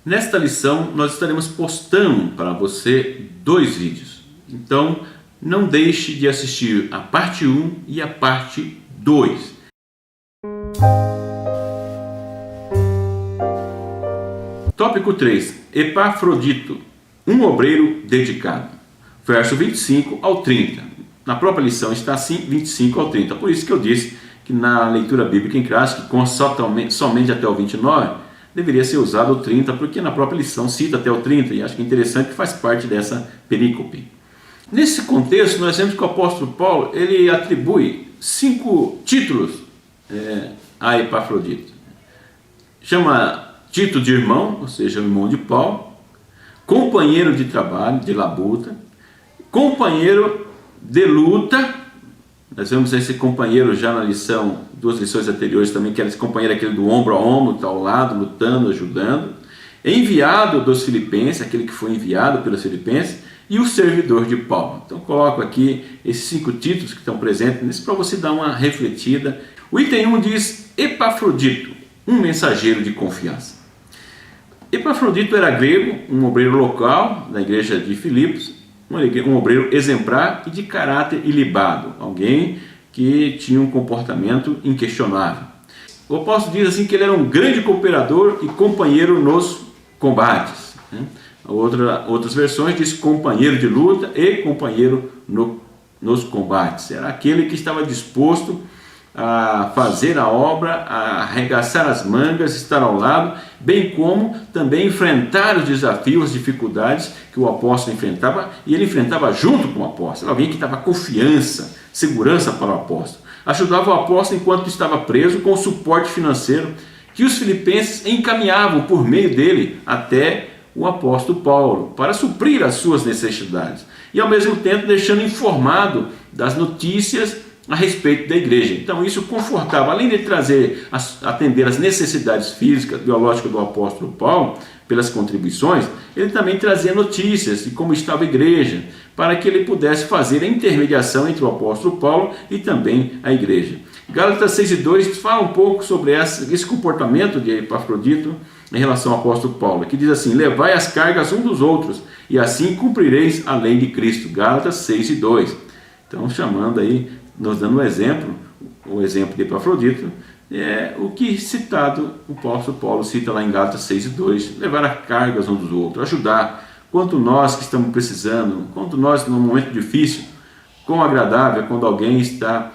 Nesta lição, nós estaremos postando para você 2 vídeos. Então, não deixe de assistir a parte 1 e a parte 2. Tópico 3. Epafrodito, um obreiro dedicado. Verso 25 ao 30. Na própria lição está assim, 25 ao 30. Por isso que eu disse que na leitura bíblica em classe, que consta somente até o 29, deveria ser usado o 30, porque na própria lição cita até o 30, e acho que é interessante que faz parte dessa perícope. Nesse contexto, nós vemos que o apóstolo Paulo ele atribui 5 títulos a Epafrodito. Chama Tito de irmão, ou seja, o irmão de Paulo, companheiro de trabalho, de labuta, companheiro de luta. Nós vemos esse companheiro já na lição, 2 lições anteriores também, que era esse companheiro aquele do ombro a ombro, está ao lado, lutando, ajudando. Enviado dos filipenses, aquele que foi enviado pelos filipenses, e o servidor de Paulo. Então coloco aqui esses 5 títulos que estão presentes nisso para você dar uma refletida. O item 1 diz Epafrodito, um mensageiro de confiança. Epafrodito era grego, um obreiro local da igreja de Filipos, um obreiro exemplar e de caráter ilibado, alguém que tinha um comportamento inquestionável. O apóstolo diz assim que ele era um grande cooperador e companheiro nos combates. Outras versões diz companheiro de luta e companheiro nos combates. Era aquele que estava disposto a fazer a obra, a arregaçar as mangas, estar ao lado, bem como também enfrentar os desafios, as dificuldades que o apóstolo enfrentava, e ele enfrentava junto com o apóstolo. Era alguém que dava confiança, segurança para o apóstolo. Ajudava o apóstolo enquanto estava preso com o suporte financeiro que os filipenses encaminhavam por meio dele até o apóstolo Paulo, para suprir as suas necessidades, e ao mesmo tempo deixando informado das notícias a respeito da igreja. Então isso confortava, além de atender as necessidades físicas, biológicas do apóstolo Paulo, pelas contribuições, ele também trazia notícias de como estava a igreja, para que ele pudesse fazer a intermediação entre o apóstolo Paulo e também a igreja. Gálatas 6:2 fala um pouco sobre esse comportamento de Epafrodito em relação ao apóstolo Paulo, que diz assim: levai as cargas um dos outros, e assim cumprireis a lei de Cristo. Gálatas 6:2. Então, chamando aí, nos dando um exemplo, o exemplo de Epafrodito, é o que citado, o apóstolo Paulo cita lá em Gálatas 6:2, levar as cargas um dos outros, ajudar, quanto nós que estamos precisando, quanto nós num momento difícil, quão agradável é quando alguém está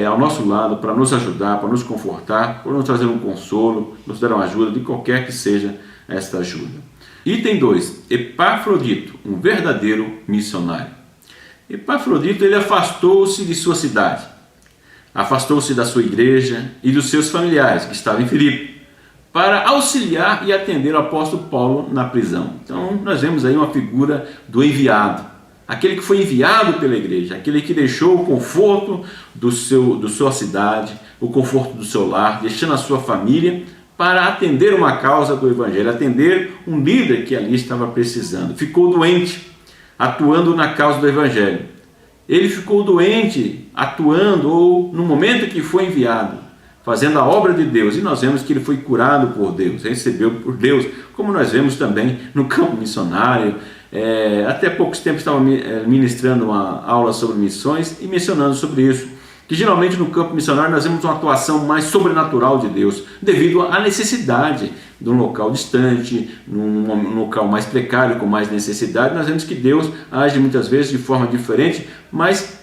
ao nosso lado para nos ajudar, para nos confortar, para nos trazer um consolo, nos dar uma ajuda, de qualquer que seja esta ajuda. Item 2, Epafrodito, um verdadeiro missionário. Epafrodito ele afastou-se de sua cidade, afastou-se da sua igreja e dos seus familiares que estavam em Filipe, para auxiliar e atender o apóstolo Paulo na prisão. Então nós vemos aí uma figura do enviado, aquele que foi enviado pela igreja, aquele que deixou o conforto da sua cidade, o conforto do seu lar, deixando a sua família para atender uma causa do evangelho, atender um líder que ali estava precisando. Ficou doente, atuando na causa do evangelho. Ele ficou doente, atuando, ou no momento que foi enviado, fazendo a obra de Deus, e nós vemos que ele foi curado por Deus, recebeu por Deus, como nós vemos também no campo missionário. Até poucos tempos estava ministrando uma aula sobre missões e mencionando sobre isso, que geralmente no campo missionário nós vemos uma atuação mais sobrenatural de Deus, devido à necessidade de um local distante, num local mais precário, com mais necessidade. Nós vemos que Deus age muitas vezes de forma diferente, mas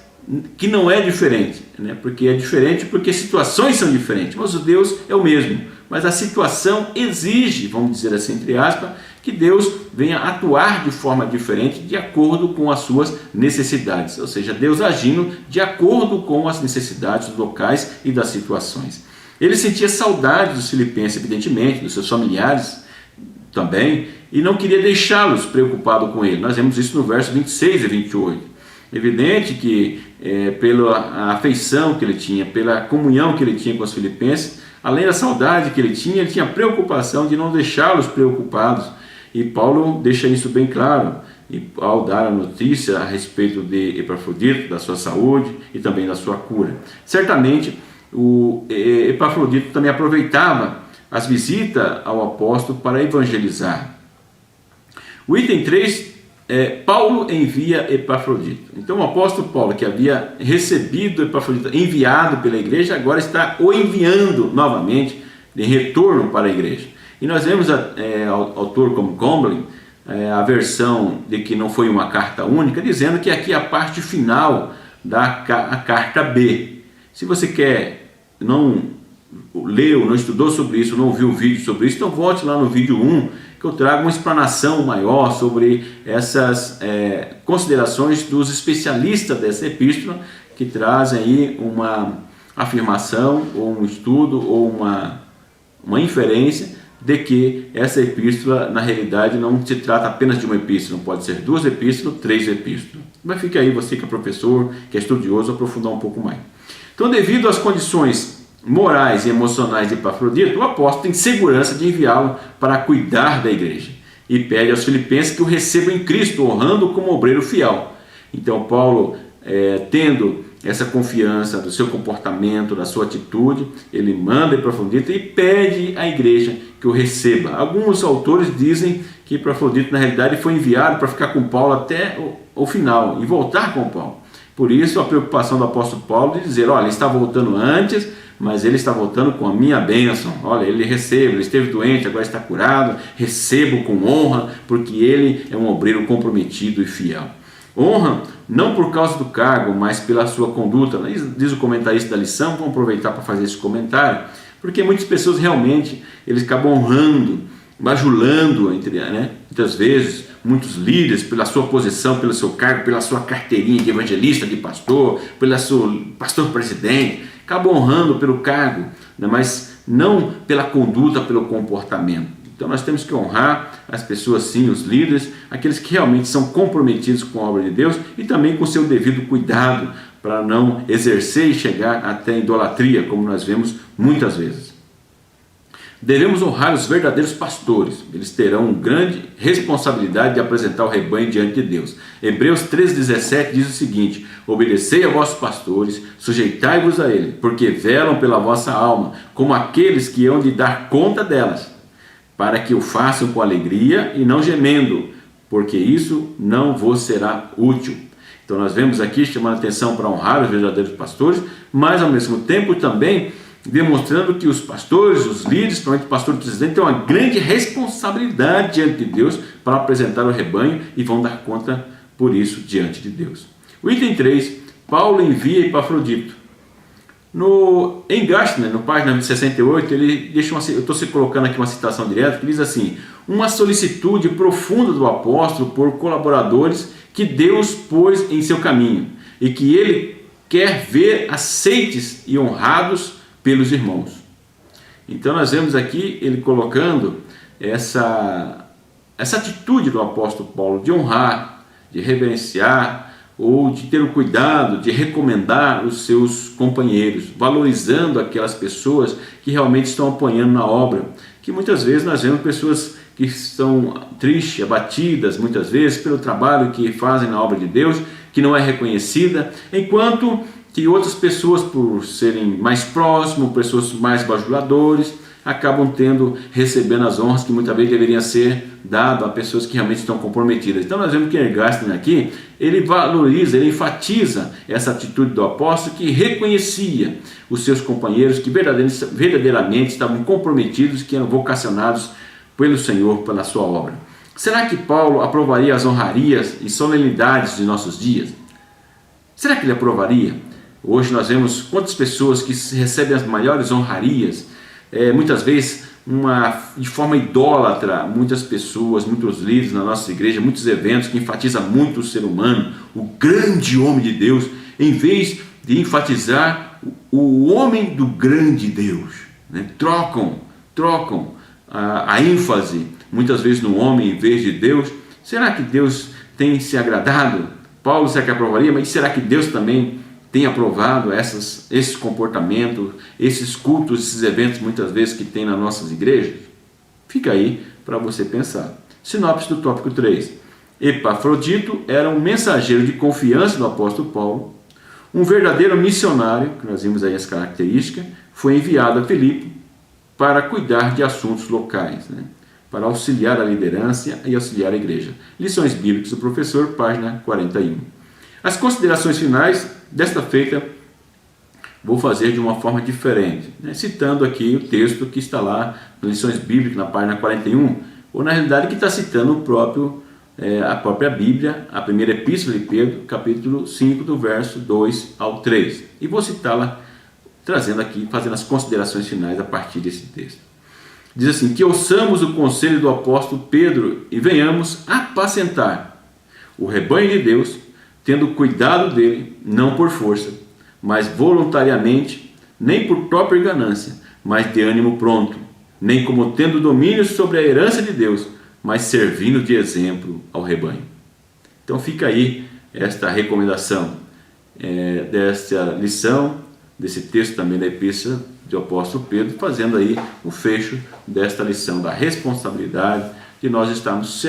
que não é diferente, né? Porque é diferente porque situações são diferentes, mas o Deus é o mesmo, mas a situação exige, vamos dizer assim, entre aspas, que Deus venha atuar de forma diferente, de acordo com as suas necessidades, ou seja, Deus agindo de acordo com as necessidades dos locais e das situações. Ele sentia saudade dos filipenses, evidentemente, dos seus familiares também, e não queria deixá-los preocupados com ele. Nós vemos isso no verso 26 e 28. Evidente que pela afeição que ele tinha, pela comunhão que ele tinha com os filipenses, além da saudade que ele tinha preocupação de não deixá-los preocupados. E Paulo deixa isso bem claro, e ao dar a notícia a respeito de Epafrodito, da sua saúde e também da sua cura. Certamente, o Epafrodito também aproveitava as visitas ao apóstolo para evangelizar. O item 3 Paulo envia Epafrodito. Então o apóstolo Paulo, que havia recebido Epafrodito, enviado pela igreja, agora está o enviando novamente de retorno para a igreja. E nós vemos autor como Comblin, a versão de que não foi uma carta única, dizendo que aqui é a parte final da carta B. Se você não leu, não estudou sobre isso, não viu o vídeo sobre isso, então volte lá no vídeo 1, que eu trago uma explanação maior sobre essas considerações dos especialistas dessa epístola, que trazem aí uma afirmação, ou um estudo, ou uma inferência de que essa epístola, na realidade, não se trata apenas de uma epístola, pode ser 2 epístolas, 3 epístolas. Mas fica aí, você que é professor, que é estudioso, aprofundar um pouco mais. Então, devido às condições morais e emocionais de Epafrodito, o apóstolo tem segurança de enviá-lo para cuidar da igreja e pede aos filipenses que o recebam em Cristo, honrando-o como obreiro fiel. Então Paulo, tendo essa confiança do seu comportamento, da sua atitude, ele manda Epafrodito e pede à igreja que o receba. Alguns autores dizem que Epafrodito na realidade foi enviado para ficar com Paulo até o final e voltar com Paulo. Por isso a preocupação do apóstolo Paulo de dizer, olha, ele está voltando antes, mas ele está voltando com a minha bênção. Olha, ele recebe, ele esteve doente, agora está curado, recebo com honra, porque ele é um obreiro comprometido e fiel. Honra não por causa do cargo, mas pela sua conduta. Diz o comentarista da lição, vamos aproveitar para fazer esse comentário, porque muitas pessoas realmente, eles acabam honrando, bajulando, muitas vezes, muitos líderes pela sua posição, pelo seu cargo, pela sua carteirinha de evangelista, de pastor, pela sua pastor-presidente, acabam honrando pelo cargo, mas não pela conduta, pelo comportamento. Então nós temos que honrar as pessoas sim, os líderes, aqueles que realmente são comprometidos com a obra de Deus e também com o seu devido cuidado para não exercer e chegar até a idolatria, como nós vemos muitas vezes. Devemos honrar os verdadeiros pastores, eles terão grande responsabilidade de apresentar o rebanho diante de Deus. Hebreus 3,17 diz o seguinte: obedecei a vossos pastores, sujeitai-vos a eles, porque velam pela vossa alma, como aqueles que hão de dar conta delas, para que o façam com alegria e não gemendo, porque isso não vos será útil. Então nós vemos aqui chamando a atenção para honrar os verdadeiros pastores, mas ao mesmo tempo também demonstrando que os pastores, os líderes, principalmente o pastor e o presidente, têm uma grande responsabilidade diante de Deus para apresentar o rebanho e vão dar conta por isso diante de Deus. O item 3, Paulo envia Epafrodito. Em Gastner, no página 68, ele deixa eu estou colocando aqui uma citação direta, que diz assim: uma solicitude profunda do apóstolo por colaboradores que Deus pôs em seu caminho e que ele quer ver aceites e honrados pelos irmãos. Então nós vemos aqui ele colocando essa atitude do apóstolo Paulo de honrar, de reverenciar ou de ter o cuidado de recomendar os seus companheiros, valorizando aquelas pessoas que realmente estão apoiando na obra, que muitas vezes nós vemos pessoas que estão tristes, abatidas muitas vezes pelo trabalho que fazem na obra de Deus, que não é reconhecida, enquanto que outras pessoas, por serem mais próximos, pessoas mais bajuladores, acabam recebendo as honras que muitas vezes deveriam ser dadas a pessoas que realmente estão comprometidas. Então nós vemos que Ergastner aqui, ele valoriza, ele enfatiza essa atitude do apóstolo que reconhecia os seus companheiros que verdadeiramente estavam comprometidos, que eram vocacionados pelo Senhor, pela sua obra. Será que Paulo aprovaria as honrarias e solenidades de nossos dias? Será que ele aprovaria? Hoje nós vemos quantas pessoas que recebem as maiores honrarias, muitas vezes de forma idólatra, muitas pessoas, muitos líderes na nossa igreja, muitos eventos que enfatizam muito o ser humano, o grande homem de Deus, em vez de enfatizar o homem do grande Deus, trocam a ênfase muitas vezes no homem em vez de Deus. Será que Deus tem se agradado? Paulo será que aprovaria, mas será que Deus também tem aprovado esses comportamentos, esses cultos, esses eventos muitas vezes que tem nas nossas igrejas? Fica aí para você pensar. Sinopse do tópico 3. Epafrodito era um mensageiro de confiança do apóstolo Paulo, um verdadeiro missionário, que nós vimos aí as características, foi enviado a Filipe para cuidar de assuntos locais, para auxiliar a liderança e auxiliar a igreja. Lições Bíblicas do Professor, página 41. As considerações finais desta feita vou fazer de uma forma diferente, citando aqui o texto que está lá nas Lições Bíblicas, na página 41, ou na realidade que está citando a própria Bíblia, a primeira epístola de Pedro, capítulo 5, do verso 2 ao 3. E vou citá-la, trazendo aqui, fazendo as considerações finais a partir desse texto. Diz assim: que ouçamos o conselho do apóstolo Pedro e venhamos apacentar o rebanho de Deus, tendo cuidado dele, não por força, mas voluntariamente, nem por própria ganância, mas de ânimo pronto, nem como tendo domínio sobre a herança de Deus, mas servindo de exemplo ao rebanho. Então fica aí esta recomendação desta lição, desse texto também da epístola do apóstolo Pedro, fazendo aí o fecho desta lição da responsabilidade de nós estarmos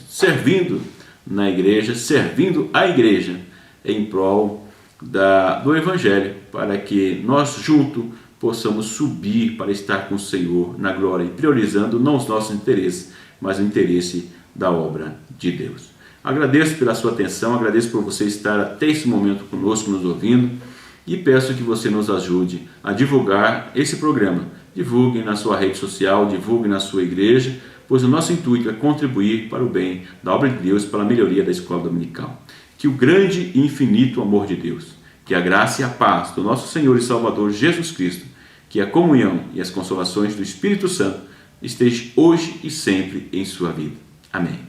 servindo na igreja, servindo a igreja em prol do Evangelho, para que nós juntos possamos subir para estar com o Senhor na glória e priorizando não os nossos interesses, mas o interesse da obra de Deus. Agradeço pela sua atenção, agradeço por você estar até esse momento conosco, nos ouvindo, e peço que você nos ajude a divulgar esse programa. Divulgue na sua rede social, divulgue na sua igreja, pois o nosso intuito é contribuir para o bem da obra de Deus, para a melhoria da escola dominical. Que o grande e infinito amor de Deus, que a graça e a paz do nosso Senhor e Salvador Jesus Cristo, que a comunhão e as consolações do Espírito Santo esteja hoje e sempre em sua vida. Amém.